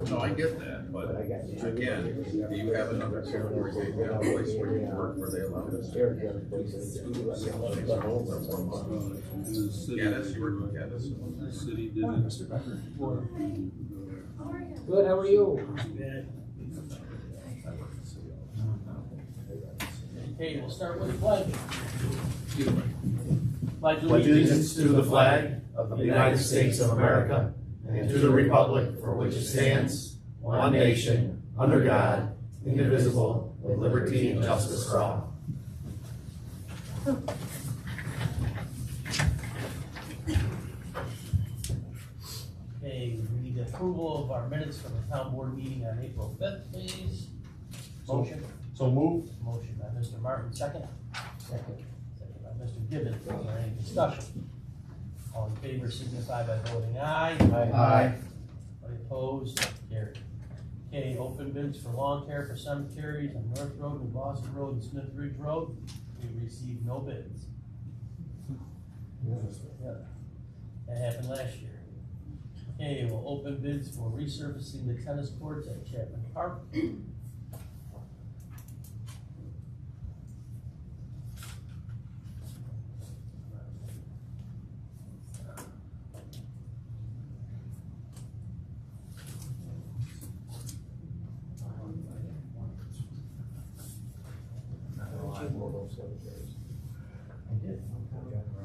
No, I get that, but again, do you have another category, do you have a place where you work where they allow this? Gaddis, you work with Gaddis? The city did it. Good, how are you? Okay, we'll start with the pledge. Pledge Pledge allegiance to the flag of the United States of America and to the republic for which it stands, one nation, under God, indivisible, with liberty and justice for all. Okay, we need approval of our minutes from the town board meeting on April 5th, please. Motion. So move. Motion by Mr. Martin, second. Second by Mr. Gibbons. Is there any discussion? All in favor signify by voting aye. Aye. Any opposed? Carried. Okay, open bids for lawn care for cemeteries on North Road, New Boston Road, and Smith Ridge Road. We received no bids. Yeah, that happened last year. Okay, we'll open bids for resurfacing the tennis courts at Chapman Park.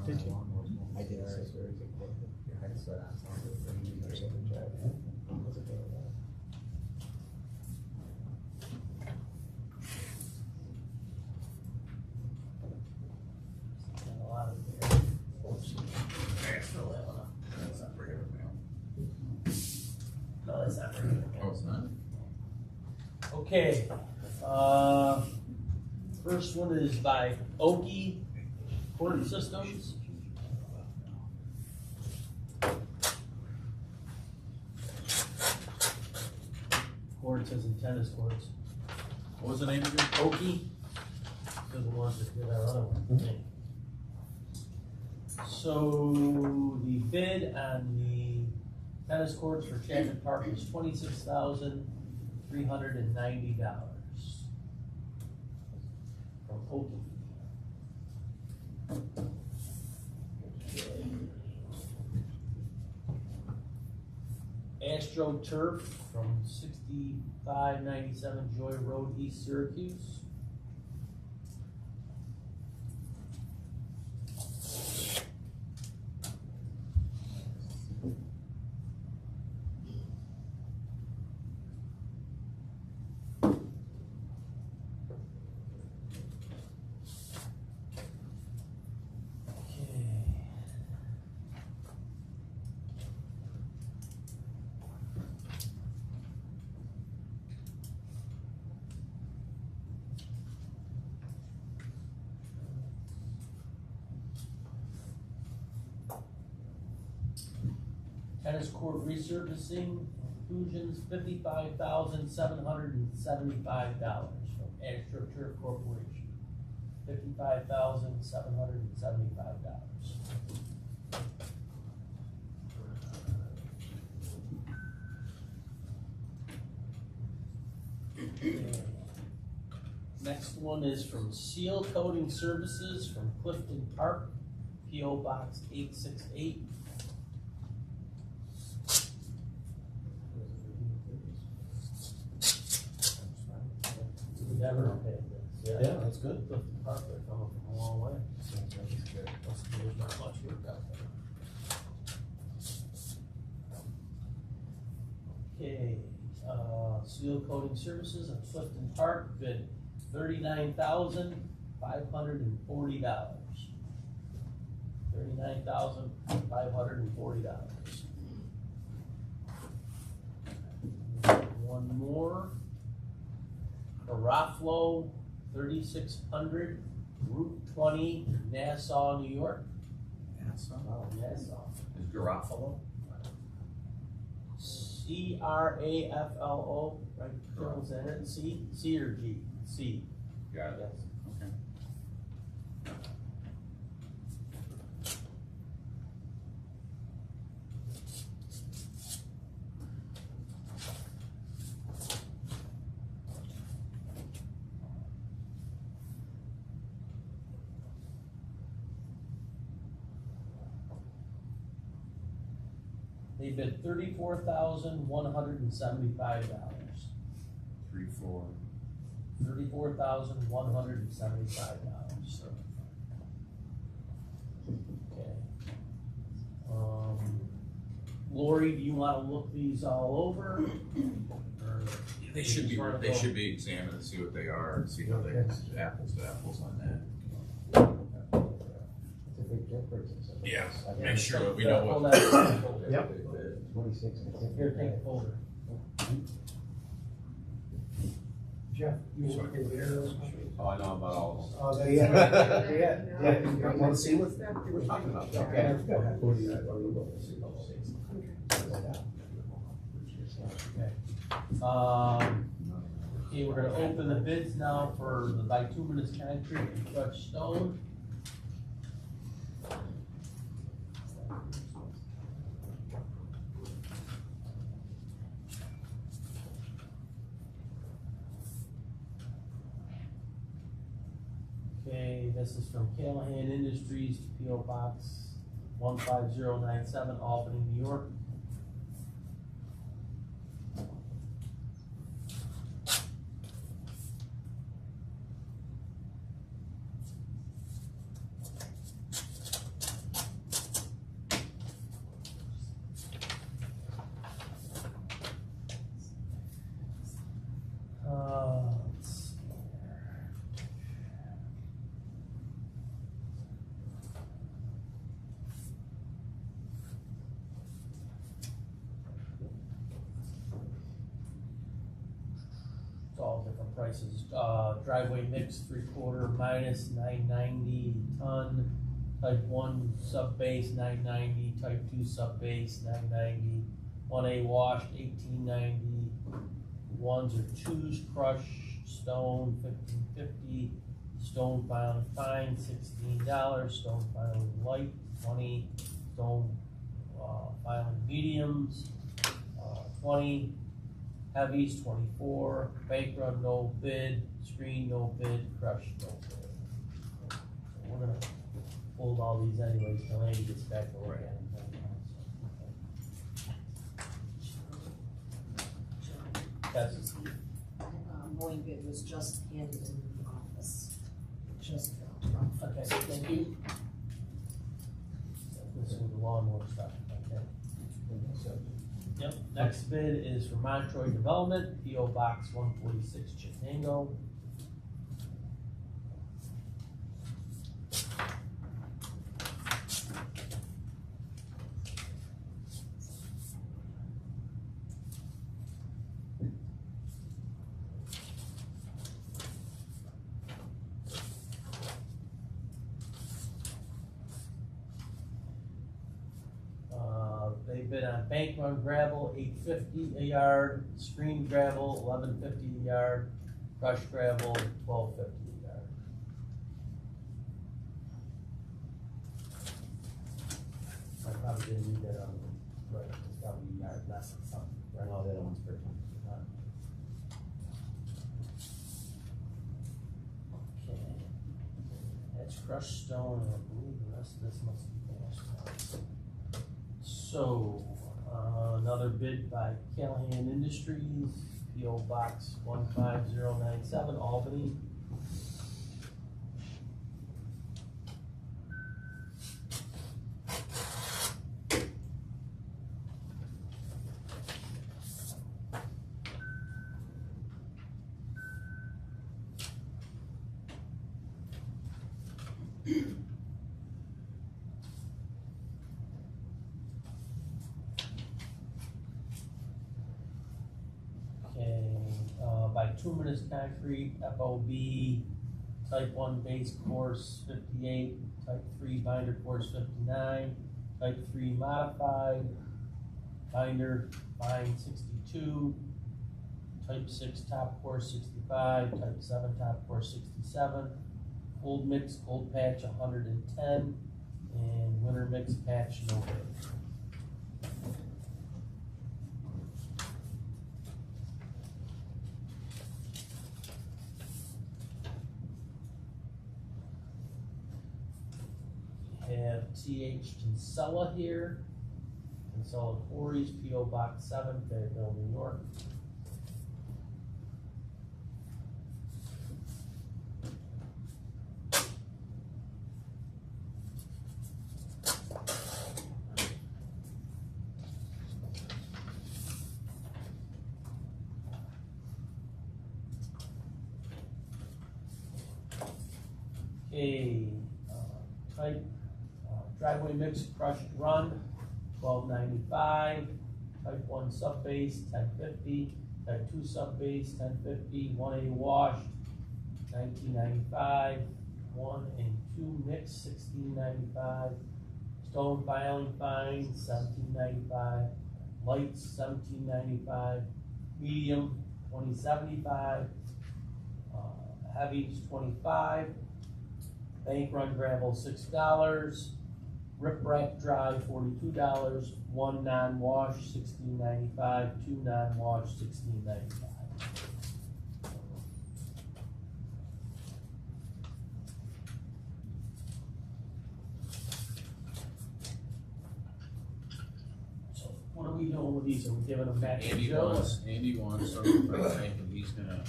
Did you? I did. And a lot of there. Fill that one up. That's not regular mail. No, that's not very good. Oh, it's not? Okay, first one is by Oki Court Systems. Courts as in tennis courts. What was the name again? Oki, they're the ones that did our other one. So the bid on the tennis courts for Chapman Park was $26,390 from Oki. Astro Turf from 6597 Joy Road, East Syracuse. Tennis court resurfacing inclusions $55,775 from Astro Turf Corporation. $55,775. Next one is from Seal Coating Services from Clifton Park, P.O. Box 868. Never paid this. Yeah, that's good. Clifton Park, they're coming from a long way. There's not much work out there. Okay, Seal Coating Services of Clifton Park bid $39,540. $39,540. One more. Garofalo 3600 Route 20, Nassau, New York. Nassau? Oh, Nassau. Is Garofalo? Craflo, right? Is that it? C or G? C. Got it. Yes. Okay. They bid $34,175. 3-4. $34,175. Okay. Lori, do you wanna look these all over? Or They should be examined and see what they are, and see how they, apples to apples on that. It's a big difference. Yeah, make sure that we know Hold what. that folder. Yep. 26. Here, take the folder. Jeff, you want to hear? Oh, I know about all Oh, yeah, you want to see what we're talking about? Okay. Go ahead. Okay, we're gonna open the bids now for the bituminous concrete and crushed stone. Okay, this is from Callahan Industries, P.O. Box 15097, Albany, New York. Let's see here. It's all different prices. Driveway mix 3/4 minus $990 ton. Type 1 sub base $990. Type 2 sub base $990. 1A washed $1890. Ones or twos crushed stone $15.50. Stone filing fine $16. Stone filing light $20. Stone filing mediums 20. Heavies 24. Bank run no bid. Screen no bid. Crushed no bid. So we're gonna hold all these anyways till Andy gets back to look at them. That's Mowing bid was just handed in the office, just. okay, thank you. This is the lawnmower stuff, okay. Yep, next bid is for Montroy Development, P.O. Box 146, Chitango. They bid on bank run gravel, $850 a yard, screen gravel, $1150 a yard, crushed gravel, $1250 a yard. I probably didn't read that on, right, it's probably a yard, less than something, right? No, the other one's per ton. Okay. That's crushed stone, and I believe the rest of this must be asphalt. So, another bid by Callahan Industries, P.O. Box 15097, Albany. Bituminous concrete, FOB, type 1 base course 58, type 3 binder course 59, type 3 modified, binder fine 62, type 6 top course 65, type 7 top course 67, cold mix, cold patch 110, and winter mix patch no bid. Have T.H. Kinsella here. Consolidated Quarries, P.O. Box 7, Fayetteville, New York. Okay, type, driveway mix crushed run, $12.95, type 1 sub base, $10.50, type 2 sub base, $10.50, 1A washed, $19.95, 1 and 2 mix, $16.95, stone filing fine, $17.95, lights, $17.95, medium, $20.75, heavies, $25, bank run gravel, $6, riprap dry, $42, 1 non-wash, $16.95, 2 non-wash, $16.95. So what are we doing with these? Are we giving them back to Joe? Andy wants something from the bank, and he's gonna,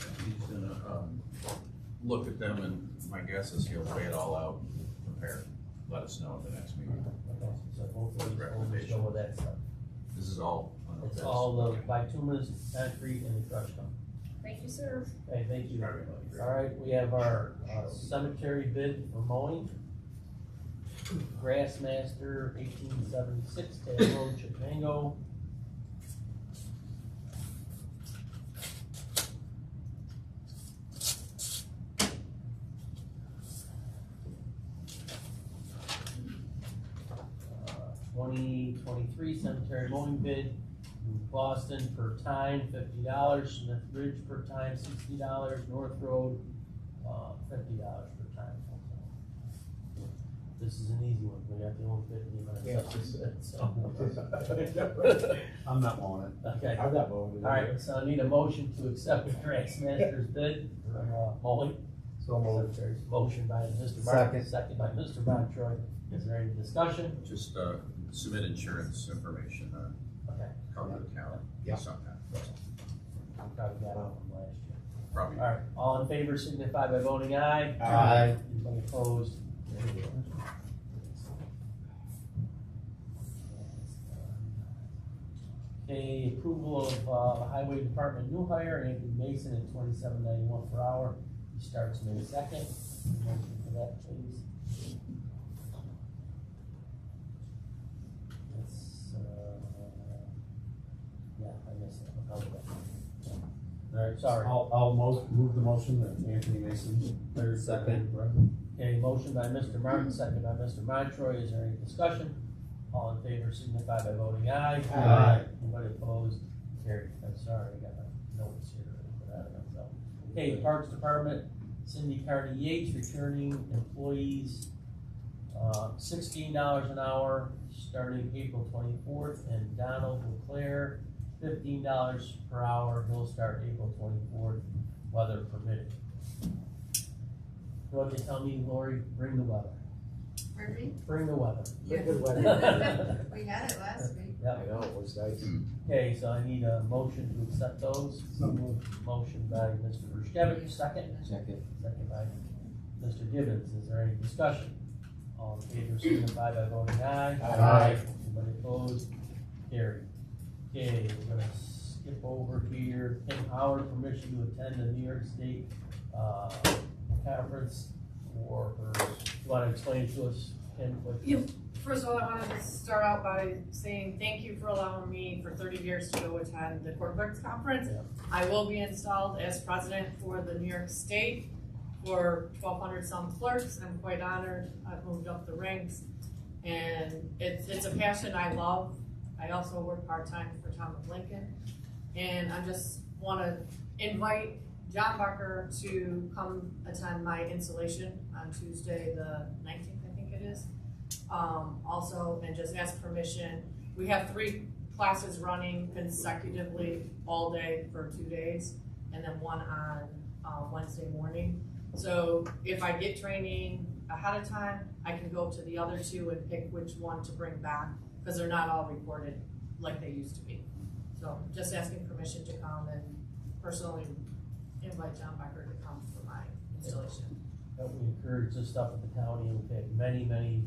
look at them, and my guess is he'll weigh it all out and prepare, let us know at the next meeting. Okay, so both of these, we'll just go with that stuff. This is all. It's all the bituminous, concrete, and the crushed stone. Thank you, sir. Okay, thank you. Everybody. All right, we have our cemetery bid for mowing. Grassmaster, 1876, Taylor Road, Chipmango. Uh, 2023 cemetery mowing bid, Boston per time, $50, Smith Ridge per time, $60, North Road, $50 per time. This is an easy one, we got the only 15 minutes. So. I'm not mowing it. Okay, I'm not mowing it. all right, so I need a motion to accept the Grassmaster's bid for mowing. So moved. There's a motion by Mr. Martin, Second. second by Mr. Bontroy. Is there any discussion? Just, submit insurance information, Okay. cover the county, Yeah. sometime, We probably got it from last year. probably. All right, all in favor signify by voting aye. Aye. Anybody opposed? Okay, approval of Highway Department new hire, Anthony Mason at $27.91 per hour. He starts May 2nd. Motion for that, please. That's, yeah, I missed it. I'll cover that. All right, sorry. I'll move the motion that Anthony Mason. There's second. Okay, motion by Mr. Martin, second by Mr. Montroy. Is there any discussion? All in favor signify by voting aye. Aye. Anybody opposed? Carried. I'm sorry, I got my notes here for that. So. Okay, Parks Department, Cindy Carter Yates, returning employees, $16 an hour, starting April 24th, and Donald Leclerc, $15 per hour. He'll start April 24th, weather permitting. What they tell me, Lori, bring the weather. Pardon me? Bring the weather. Yeah. Good weather. We had it last week. I know, it was nice. Okay, so I need a motion to accept those. Motion by Mr. Rushkevich, second. Second. Second by Mr. Gibbons. Is there any discussion? All in favor signify by voting aye. Aye. Anybody opposed? Carried. Okay, we're gonna skip over here. Tim Howard, permission to attend the New York State, conference for her. You wanna explain to us, Tim, what? You, first of all, I wanted to start out by saying thank you for allowing me for 30 years to go attend the Court Clerks Conference. Yeah. I will be installed as president for the New York State for 1,200 some clerks. I'm quite honored. I've moved up the ranks, and it's a passion I love. I also work part-time for Tom of Lincoln, and I just want to invite John Barker to come attend my installation on Tuesday the 19th, I think it is. Also, and just ask permission. We have 3 classes running consecutively all day for 2 days, and then one on Wednesday morning. So if I get training ahead of time, I can go to the other 2 and pick which one to bring back, because they're not all recorded. like they used to be. So just asking permission to come and personally invite John Becker to come for my installation. We encourage this stuff at the county, and we've had many,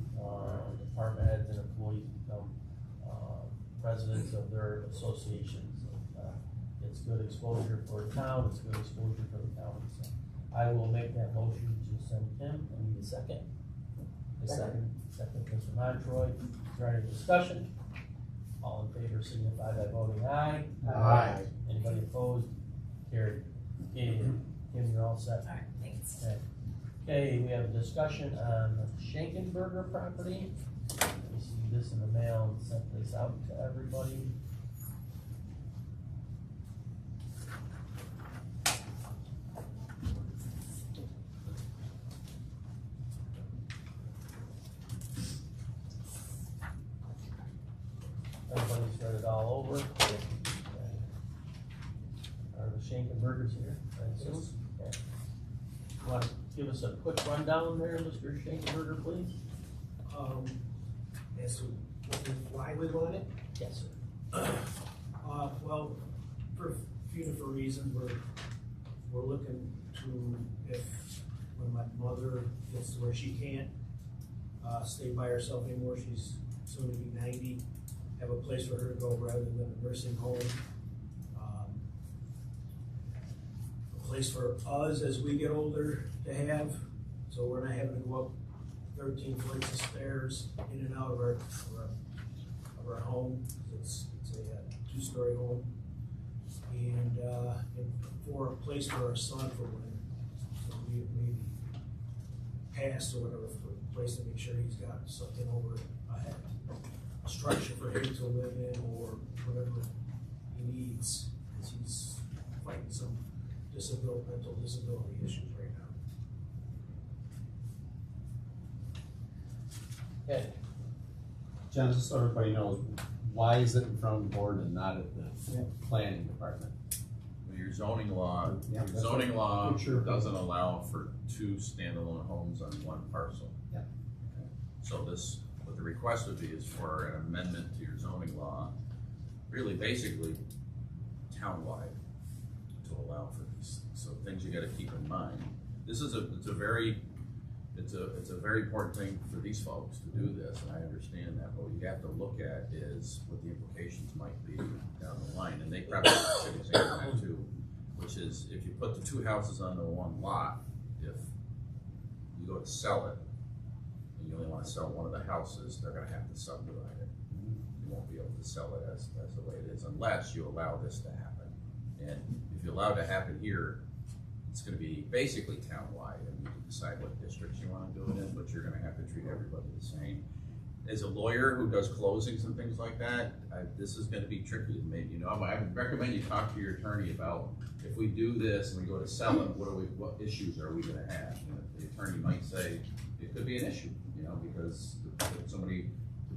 department heads and employees become, presidents of their associations. It's good exposure for the town, it's good exposure for the county, so I will make that motion to send him. I need a second. Second, Mr. Montroy. Is there any discussion? All in favor signify by voting aye. Aye. Anybody opposed? Carried. Okay, Kim, you're all set. Alright, thanks. Okay. Okay, we have a discussion on the Schenkenberger property. We see this in the mail and sent this out to everybody. Everybody's read it all over. Are the Schenkenbergers here? I assume? Okay. You wanna give us a quick rundown there, Mr. Schenkenberger, please? As to why we want it? Yes, sir. Well, for a few different reasons, we're looking to, if, when my mother gets to where she can't, stay by herself anymore, she's soon to be 90, have a place for her to go rather than a nursing home. A place for us as we get older to have, so we're not having to go up 13 flights of stairs in and out of our home. It's a two-story home. And for a place for our son for when we maybe passed or whatever, for a place to make sure he's got something over ahead, a structure for him to live in or whatever he needs, because he's fighting some mental disability issues right now. Okay, John, just so everybody knows, why is it in front of the board and not at the planning department? Your zoning law, Yeah, your that's zoning law what- sure. doesn't allow for two standalone homes on one parcel. Yeah. Okay. So this, what the request would be is for an amendment to your zoning law, really basically townwide, to allow for these things. So things you gotta keep in mind. This is it's a very important thing for these folks to do this, and I understand that, but what you have to look at is what the implications might be down the line, and they probably should examine that too, which is if you put the two houses on the one lot, if you go to sell it, and you only wanna sell one of the houses, they're gonna have to subdivide it. You won't be able to sell it as the way it is unless you allow this to happen. And if you allow it to happen here, it's gonna be basically townwide, and you can decide what districts you wanna do it in, but you're gonna have to treat everybody the same. As a lawyer who does closings and things like that, this is gonna be tricky, maybe, I would recommend you talk to your attorney about, if we do this and we go to sell it, what issues are we gonna have? The attorney might say, it could be an issue, because the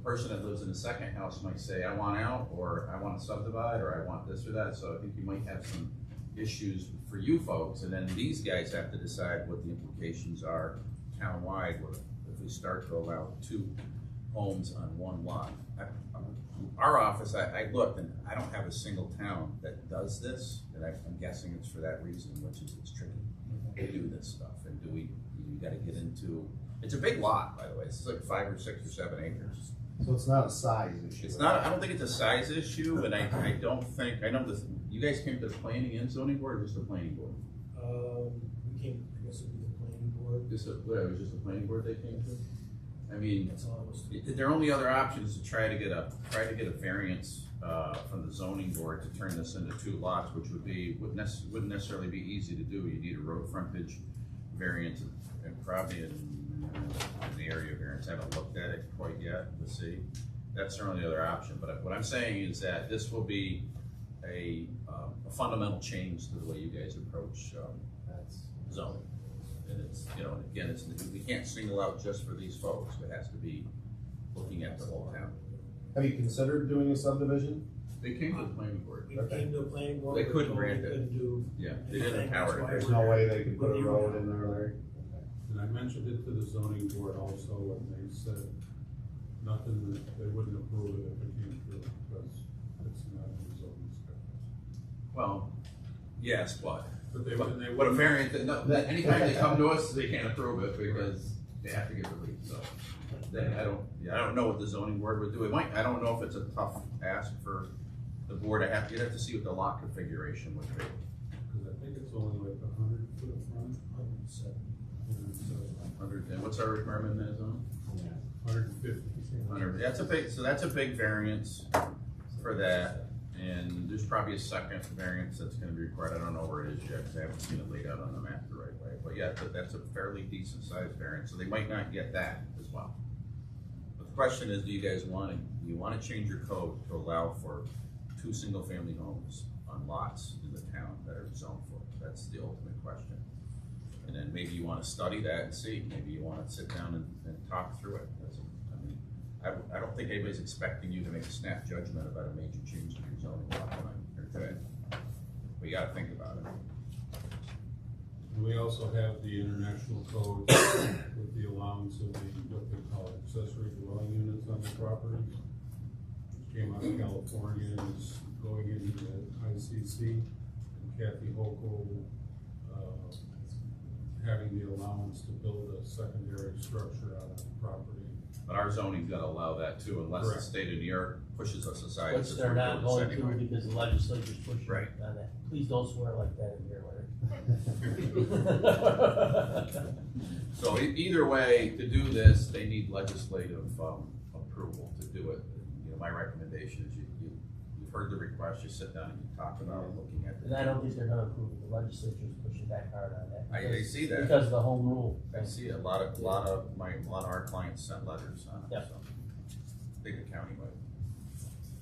person that lives in the second house might say, I want out, or I want to subdivide, or I want this or that, so I think you might have some issues for you folks, and then these guys have to decide what the implications are townwide, if we start to allow two homes on one lot. Our office, I looked, and I don't have a single town that does this, and I'm guessing it's for that reason, which is it's tricky to do this stuff, and you gotta get into, it's a big lot, by the way, it's like 5 or 6 or 7 acres. So it's not a size issue? It's not, I don't think it's a size issue, and I don't think, I know this, you guys came to the planning and zoning board, or just the planning board? We came, I guess it'd be the planning board. It was just the planning board they came to? I mean, That's all it was. their only other option is to try to get a variance, from the zoning board to turn this into 2 lots, which wouldn't necessarily be easy to do. You need a road frontage variance and probably in the area variance. I haven't looked at it quite yet to see. That's their only other option. But what I'm saying is that this will be a fundamental change to the way you guys approach zoning. And it's, again, we can't single out just for these folks. It has to be looking at the whole town. Have you considered doing a subdivision? They came to the planning board. We came to a planning board. They we couldn't told them grant we it. couldn't do. Yeah, they didn't anything. empower That's why it. There's no way they could put a road in there, Larry? And I mentioned it to the zoning board also, and they said nothing, they wouldn't approve it if it came through, because it's not in the zoning spec. Well, yes, but But what a variant, anytime they come to us, they can't approve it because they have to get relief, so. Then I don't know what the zoning board would do. It might, I don't know if it's a tough ask for the board. You'd have to see what the lot configuration would be. Because I think it's only like 100 foot front. 100, and what's our requirement in that zone? 150. 100, that's a big variance for that. And there's probably a second variance that's gonna be required. I don't know where it is yet, because I haven't seen it laid out on the map the right way. But yeah, that's a fairly decent sized variance, so they might not get that as well. But the question is, do you guys do you wanna change your code to allow for 2 single-family homes on lots in the town that are zoned for? That's the ultimate question. And then maybe you wanna study that and see, maybe you wanna sit down and talk through it. I don't think anybody's expecting you to make a snap judgment about a major change in your zoning law tonight or today. But you gotta think about it. And we also have the international code with the allowance of the, what they call accessory dwelling units on the properties. Which came out of California and is going into the ICC. And Kathy Hochul, having the allowance to build a secondary structure on the property. But our zoning's gonna allow that too, unless the Correct. state of New York pushes us aside. and Which says they're we're not doing going this to anyway. because the legislature's pushing Right. on that. Please don't swear like that in here, Larry. So either way, to do this, they need legislative approval to do it. You know, my recommendation is you've heard the request, you sit down and you talk about it, looking at And I don't think they're gonna approve it. The legislature's pushing back hard on that. I because- see that. Because of the home rule. I see a lot of our clients sent letters on it, Yep. so. I think the county might.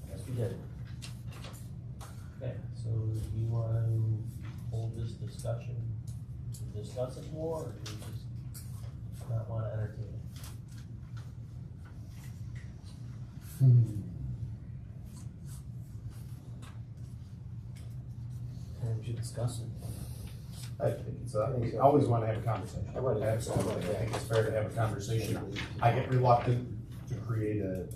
Yes, we did. Okay, so do you want to hold this discussion to discuss it more, or do you just not want to entertain it? And we should discuss it. I think it's, I always wanna have a conversation. I would. Absolutely, I think it's fair to have a conversation. I get reluctant to create a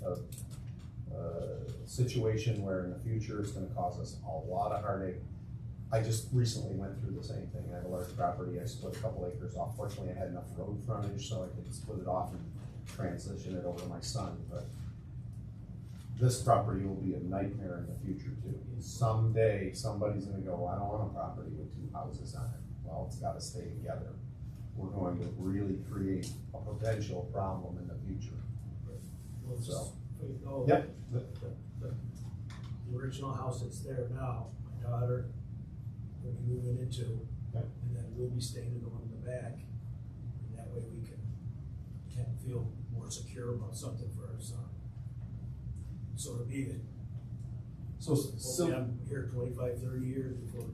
situation where in the future it's gonna cause us a lot of heartache. I just recently went through the same thing. I have a large property, I split a couple acres off. Fortunately, I had enough road frontage so I could split it off and transition it over to my son, but this property will be a nightmare in the future too. Someday, somebody's gonna go, I don't want a property with 2 houses on it. Well, it's gotta stay together. We're going to really create a potential problem in the future. Well, So. just, so you know, Yep. the original house that's there now, my daughter will be moving into, Yep. and then we'll be staying in the one in the back. And that way we can feel more secure about something for our son. So to be it, So, hopefully I'm here 25, 30 years before.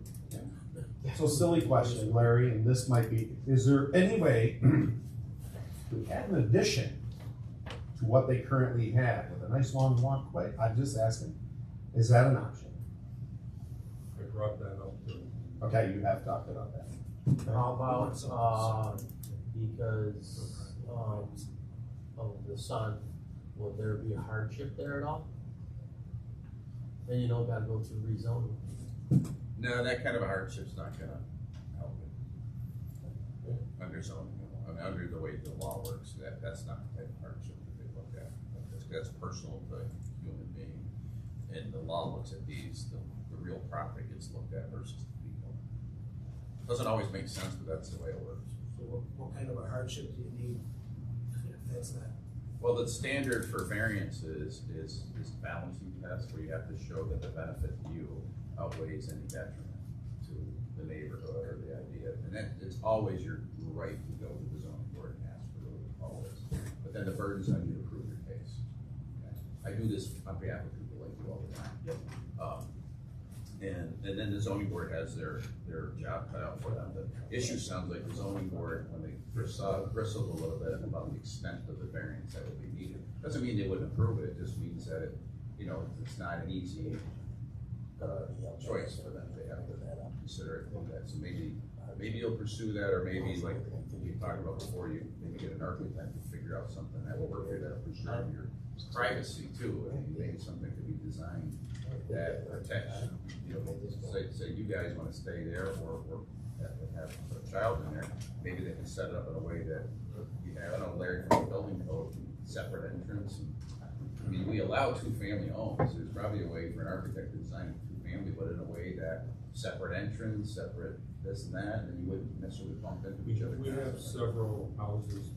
so silly question, Larry, and this might be, is there any way to add an addition to what they currently have with a nice long walkway? I'm just asking, is that an option? I brought that up to. Okay, you have talked about that. How about, because, of the son, will there be a hardship there at all? Then you don't gotta go through rezoning. No, that kind of a hardship's not gonna help it. Under zoning, I mean, under the way the law works, that's not the type of hardship that they look at. That's personal to the human being. And the law looks at these, the real property gets looked at versus the people. Doesn't always make sense, but that's the way it works. So what kind of a hardship do you need if that's not? Well, the standard for variance is balancing test, where you have to show that the benefit to you outweighs any detriment to the neighborhood or the idea. And then it's always your right to go to the zoning board and ask for relief, always. But then the burden's on you to prove your case. Okay? I do this on behalf of people like you all the time. And then the zoning board has their job cut out for them. The issue sounds like the zoning board, when they bristled a little bit about the extent of the variance that would be needed. Doesn't mean they wouldn't approve it, it just means that it, it's not an easy choice for them. They have to consider it like that. So maybe you'll pursue that, or maybe like we talked about before, you maybe get an architect to figure out something that will work for that for sure. privacy too, I mean, maybe something could be designed that protects, you know, say you guys wanna stay there or have a child in there, maybe they can set it up in a way that you have, I don't know, Larry, from the building code, separate entrance. I mean, we allow two-family homes, there's probably a way for an architect to design a two-family, but in a way that separate entrance, separate this and that, and you wouldn't necessarily bump into each other. We have several houses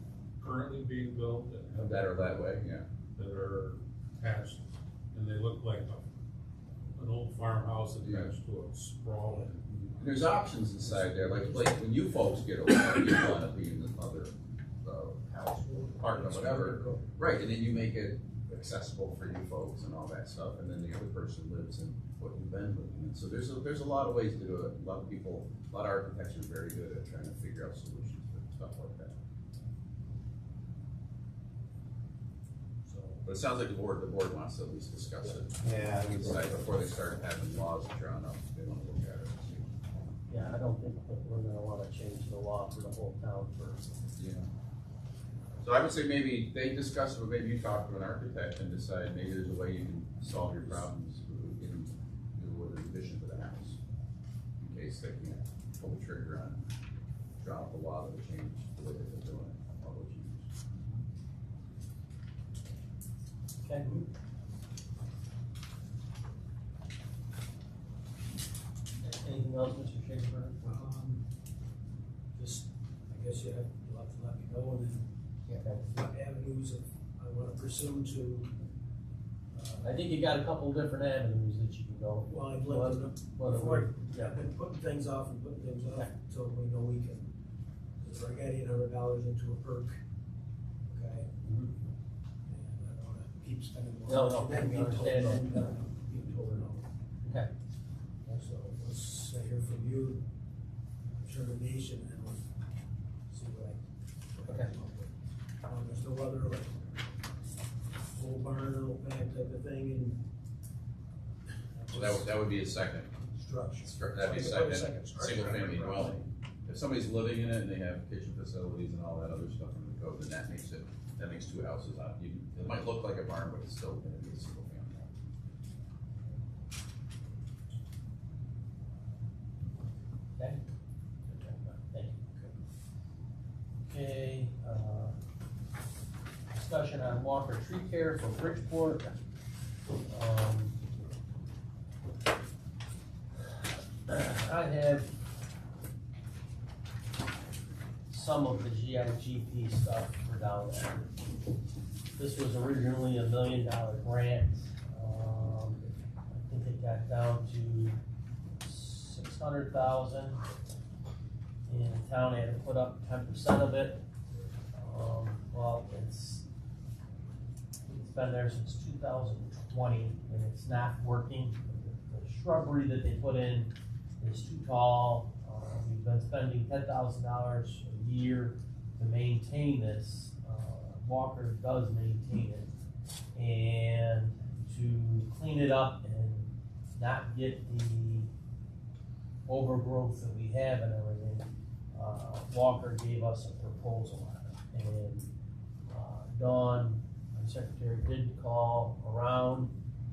currently being built That are that way, yeah. that are attached, and they look like an old farmhouse attached to a sprawling. There's options inside there, like when you folks get older, you wanna be in this other, house, apartment, whatever. Right, and then you make it accessible for you folks and all that stuff, and then the other person lives in what you've been living in. So there's a lot of ways to do it. A lot of people, a lot of architects are very good at trying to figure out solutions for stuff like that. So, but it sounds like the board wants to at least discuss it. Yeah. Decide before they start having laws drawn up, they wanna look at it and see. Yeah, I don't think that we're gonna wanna change the law for the whole town for. Yeah. So I would say maybe they discuss it, or maybe you talk to an architect and decide maybe there's a way you can solve your problems with an addition to the house. In case they can't pull the trigger on, draw up the law that would change the way that they're doing it, all those years. Okay. Anything else, Mr. Schaefer? Just, I guess you have to let me know, and then what avenues I wanna pursue to, I think you got a couple different avenues that you can go. well, I'd like to know, Whether before, yeah. I've been putting things off until we know we can, because I got $800 into a perk, okay? Mhm. And I don't wanna keep spending more. No, Then we being told understand no, that. being told no. Okay. So let's hear from you, I'm sure the nation, and we'll see what I Okay. come up with. There's no other, like, old barn, old back type of thing, and. So that would be a second, Structure. that'd be a Second second, structure. single family dwelling. If somebody's living in it and they have kitchen facilities and all that other stuff in the code, then that makes two houses out. It might look like a barn, but it's still gonna be a single family. Okay. Thank you. Okay, discussion on Walker Tree Care for Bridgeport. I have some of the GIGP stuff for down there. This was originally $1 million grant. I think it got down to 600,000. And the town had to put up 10% of it. Well, it's been there since 2020 and it's not working. The shrubbery that they put in is too tall. We've been spending $10,000 a year to maintain this. Walker does maintain it. And to clean it up and not get the overgrowth that we have and everything, Walker gave us a proposal on it. And Dawn, my secretary, did call around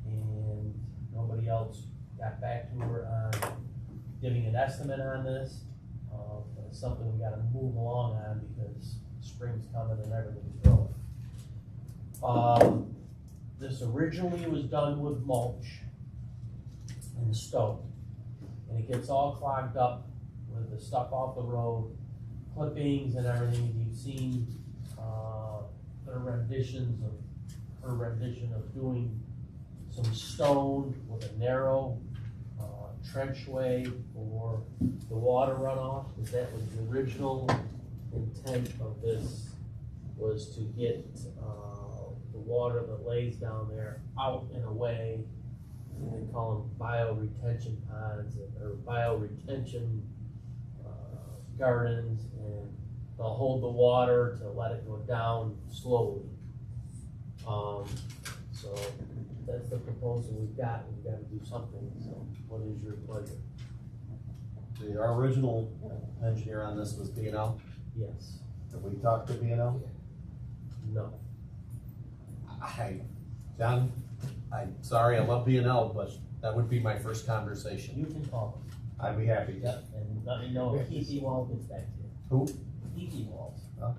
and nobody else got back to her on giving an estimate on this. But it's something we gotta move along on because spring's coming and everything's growing. This originally was done with mulch and stone. And it gets all clogged up with the stuff off the road, clippings and everything. You've seen her rendition of doing some stone with a narrow trenchway for the water runoff. Because that was the original intent of this, was to get the water that lays down there out and away. They call them bioretention ponds or bioretention gardens, and they'll hold the water to let it go down slowly. So that's the proposal we've got. We've got to do something. So what is your pleasure? Our original engineer on this was B&L. Yes. Have we talked to B&L? No. John, I'm sorry, I love B&L, but that would be my first conversation. You can call I'd be happy them, to. yep, and let me know if Keith Ewald gets back to you. Who? Keith Ewald. Oh.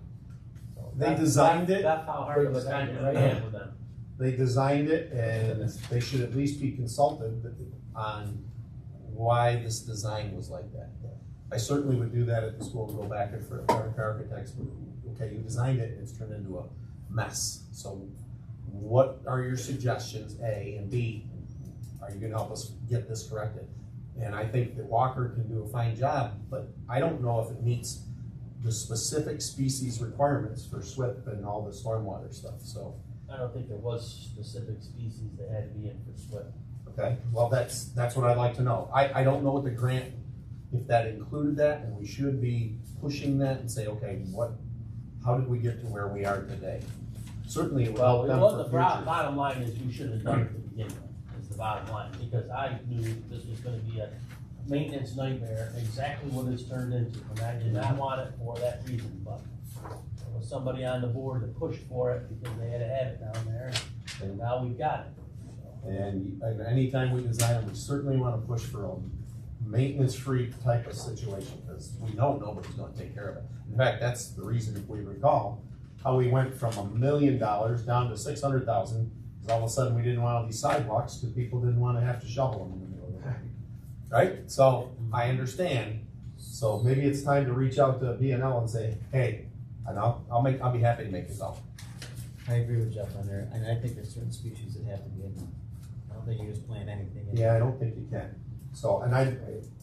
So They that's- designed it. That's how hard of a time I have with them. They designed it, and they should at least be consulted on why this design was like that. I certainly would do that at the school, go back and for our architects, okay, you designed it, it's turned into a mess. So what are your suggestions, A, and B, are you gonna help us get this corrected? And I think that Walker can do a fine job, but I don't know if it meets the specific species requirements for SWIP and all the stormwater stuff, so. I don't think there was specific species that had to be in for SWIP. Okay, well, that's what I'd like to know. I don't know what the grant, if that included that, and we should be pushing that and say, okay, how did we get to where we are today? Certainly it would help them Well, for the future. bottom line is you should have done it to begin with, is the bottom line, because I knew this was gonna be a maintenance nightmare, exactly what it's turned into, and I did not want it for that reason, but there was somebody on the board that pushed for it because they had to have it down there, and now we've got it. So, And anytime we design it, we certainly wanna push for a maintenance-free type of situation, because we know nobody's gonna take care of it. In fact, that's the reason, if we recall, how we went from $1 million down to 600,000, because all of a sudden we didn't want all these sidewalks, because people didn't wanna have to shovel them in the middle of the night. Right? So, I understand, so maybe it's time to reach out to B&L and say, hey, and I'll be happy to make this up. I agree with Jeff on there, and I think there's certain species that have to be in there. I don't think you just plant anything in. Yeah, I don't think you can. So, and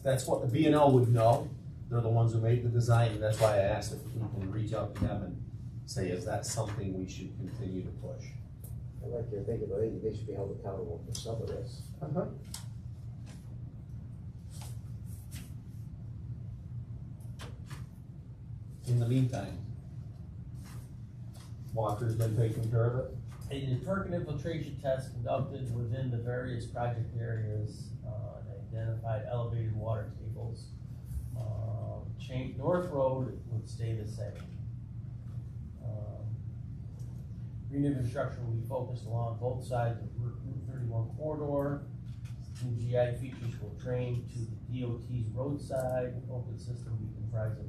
that's what the B&L would know. They're the ones who made the design, and that's why I asked if we can reach out to them and say, is that something we should continue to push? I like your thinking, but I think they should be held accountable for some of this. In the meantime, Walker's been taking care of it. A perk infiltration test conducted within the various project areas, identified elevated water tables. North Road would stay the same. Green infrastructure will be focused along both sides of Route 31 corridor. New GI features will drain to the DOT's roadside. Open system will be comprised of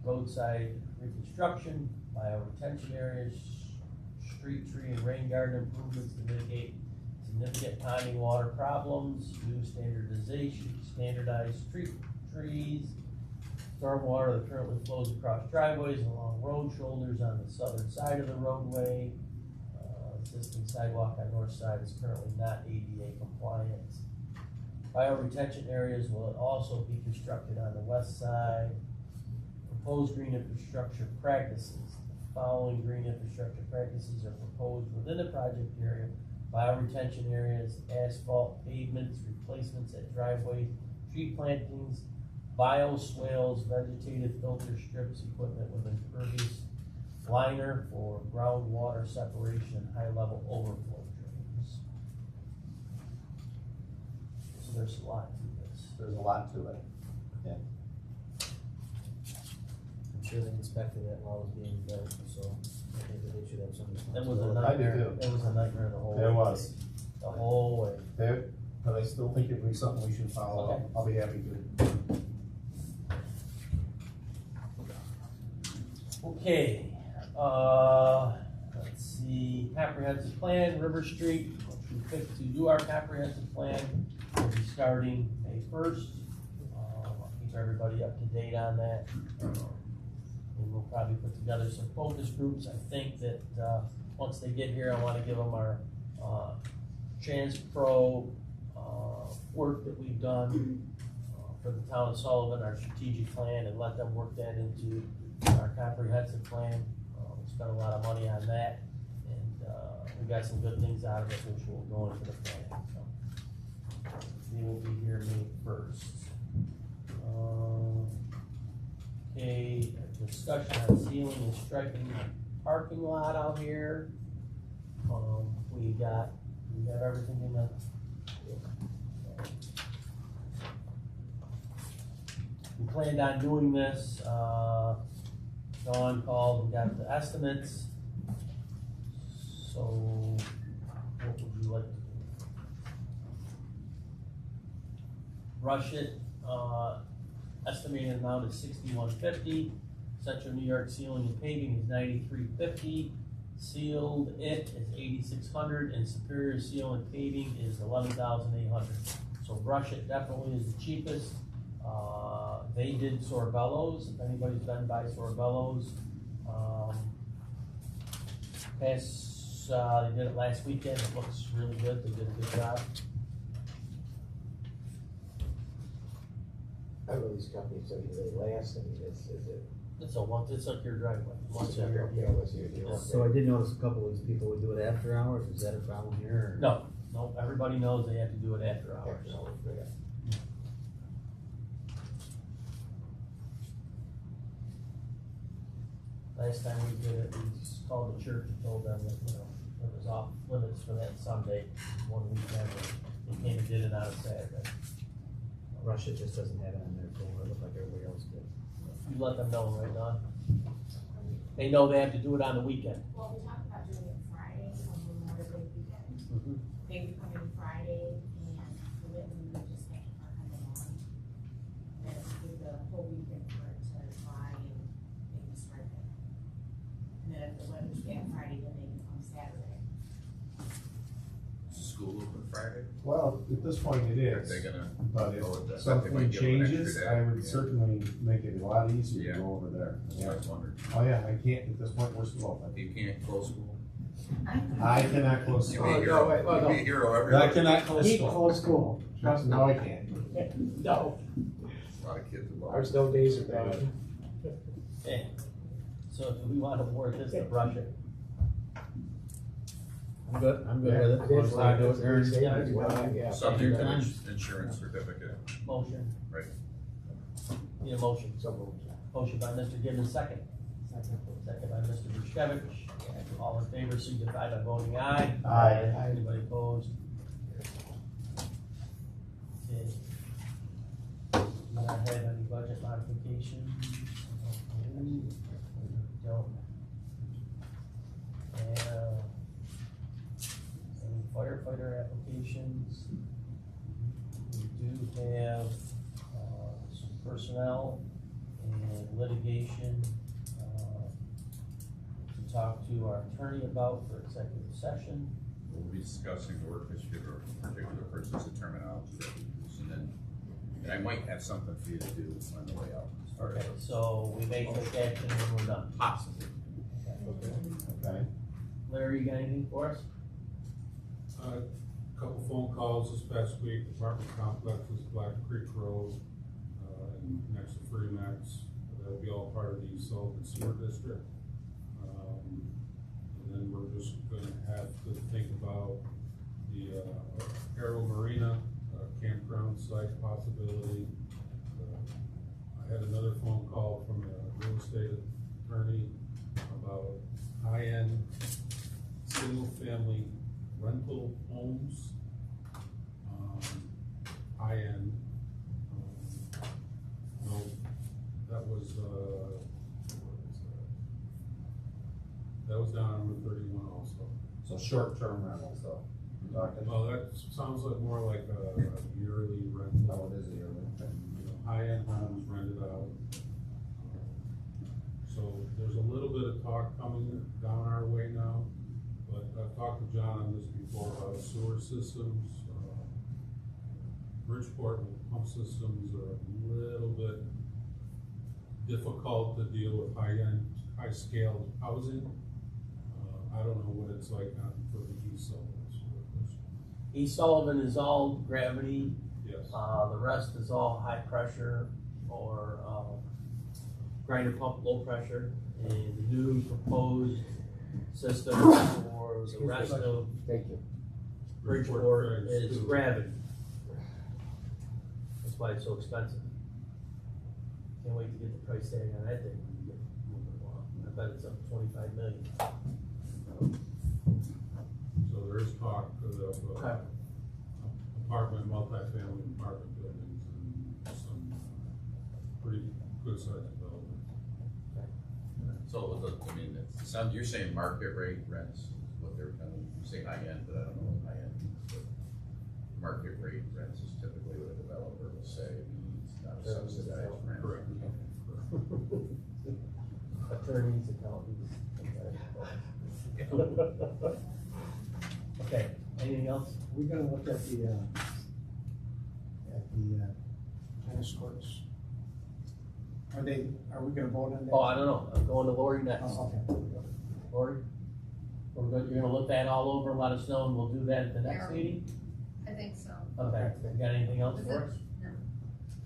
roadside reconstruction, bioretention areas, street tree and rain garden improvements to mitigate significant ponding water problems, new standardized street trees, stormwater that currently flows across driveways and along road shoulders on the southern side of the roadway. Existing sidewalk on north side is currently not ADA compliant. Bioretention areas will also be constructed on the west side. Proposed green infrastructure practices. The following green infrastructure practices are proposed within the project area. Bioretention areas, asphalt pavements, replacements at driveways, tree plantings, bioswales, vegetative filter strips, equipment with impervious liner for groundwater separation and high-level overflow drains. So there's a lot to this. There's a lot to it. I'm sure they inspected that while it was being built, so I think that they should have some It was a responsibility. I do nightmare, too. it was a nightmare the whole way. There was. The whole way. There, but I still think it would be something we should follow up. Okay. I'll be happy to. Okay, let's see, comprehensive plan, River Street, which we picked to do our comprehensive plan, will be starting May 1st. I'll keep everybody up to date on that. And we'll probably put together some focus groups. I think that, once they get here, I wanna give them our, TransPro, work that we've done, for the town of Sullivan, our strategic plan, and let them work that into our comprehensive plan. We spent a lot of money on that, and, we got some good things out of it, which will go into the plan, so. They will be here May 1st. Okay, a discussion on sealing and striping the parking lot out here. We got everything in the. We planned on doing this, Dawn called, we got the estimates. So we'll Rush It, estimated amount is $61.50. Central New York Sealing and Paving is $93.50. Sealed It is $8,600, and Superior Seal and Paving is $11,800. So Brush It definitely is the cheapest. They did Sorbello's, if anybody's been by Sorbello's. They did it last weekend, it looks really good, they did a good job. I know these companies don't really last, I mean, is it? It's like your driveway, once every Okay, year. what's your deal? So I did notice a couple of these people would do it after hours, is that a problem here? or- No, everybody knows they have to do it after hours. After hours, yeah. Last time we did it, we just called the church and told them that, it was off limits for that Sunday, one weekend, and they came and did it on a Saturday. Rush It just doesn't have it on their phone, it looked like everybody else did. You let them know, right, Don? They know they have to do it on the weekend. Well, we talked about doing it Friday on Memorial Day weekend. Mhm. They would come in Friday and do it, and we would just have to park on the lawn. And then do the whole weekend for it to dry and maybe stripe it. And then if the weather's bad Friday, then they can come Saturday. Is school open Friday? Well, at this point it Are is, they gonna, but Oh, if that's- something they might give them an changes, extra day. I would Yeah. certainly make it a lot easier to Yeah. go over there. I was wondering, Oh, yeah, I can't, at this point, we're still open. you can't close school? I cannot close You'd school. be a Oh, hero, no, wait, well, you'd be a no. hero I everywhere. cannot close He school. closed school. Trust me, no, I can't. No. A lot of kids involved. Our snow days are gone. Okay. So do we want to award this to Brush It? I'm good with it. It is like, Do it, Aaron. yeah. Subject to Time. insurance certificate. Motion. Right. Need a motion. So moved. Motion by Mr. Gibbons, second. Second by Mr. Bushkevich. All in favor, signify by voting aye. Aye. Anybody opposed? Okay. Do not have any budget modifications? Don't. And, any firefighter applications? We do have, some personnel and litigation, to talk to our attorney about for executive session. We'll be discussing the work history of a particular person's the terminology that we use, and I might have something for you to do on the way out. As far Okay, as so we may take action when we're done. possibly. Okay. Larry, you got anything for us? A couple phone calls this past week, apartment complexes, Black Creek Road, and next to Freemax. That'll be all part of the Sullivan Sewer District. And then we're just gonna have to think about the, Arrow Marina, campground site possibility. I had another phone call from a real estate attorney about high-end single-family rental homes. High-end. No, that was, that was down on Route 31 also. So short-term rentals though. Talking, Well, that sounds like more like a yearly rental. oh, it is a yearly. You know, high-end homes rented out. So there's a little bit of talk coming down our way now, but I've talked to John on this before about sewer systems. Bridgeport pump systems are a little bit difficult to deal with high-end, high-scale housing. I don't know what it's like on for the East Sullivan. East Sullivan is all gravity, Yes. the rest is all high pressure or, grinder pump low pressure. And the new proposed system for the rest of Thank you. Bridgeport Phase is two. gravity. That's why it's so expensive. Can't wait to get the price tag on that thing. when we get moving along. I bet it's up to 25 million. So there is talk of Okay. apartment, multifamily apartment buildings and some pretty good sized developments. So, I mean, it sounds, you're saying market rate rents, is what they're telling you, you say high end, but I don't know what high end means, but. market rate rents is typically what a developer will say, not a subsidized rent. Correct. Attorneys, accountants. Okay, anything else? We're gonna look at the tennis courts. Are we gonna vote on that? Oh, I don't know, I'm going to Lori next. Oh, okay. Lori? You're gonna look that all over, let us know, and we'll do that at the next Yeah. meeting? I think so. Okay, you got anything else Is for it- us?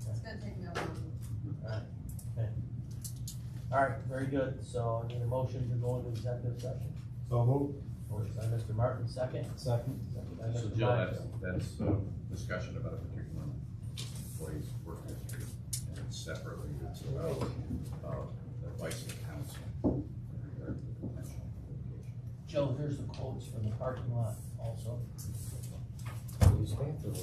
It's gonna take me a while. Alright, very good, so I need a motion to go into executive session. So move. Motion by Mr. Martin, second. Second. Second by So Mr. Jill, Meyer. that's discussion about a particular employee's work history, and it's separately, it's about, advice of counsel in regard to potential litigation. Joe, here's the quotes from the parking lot also. Use bathroom.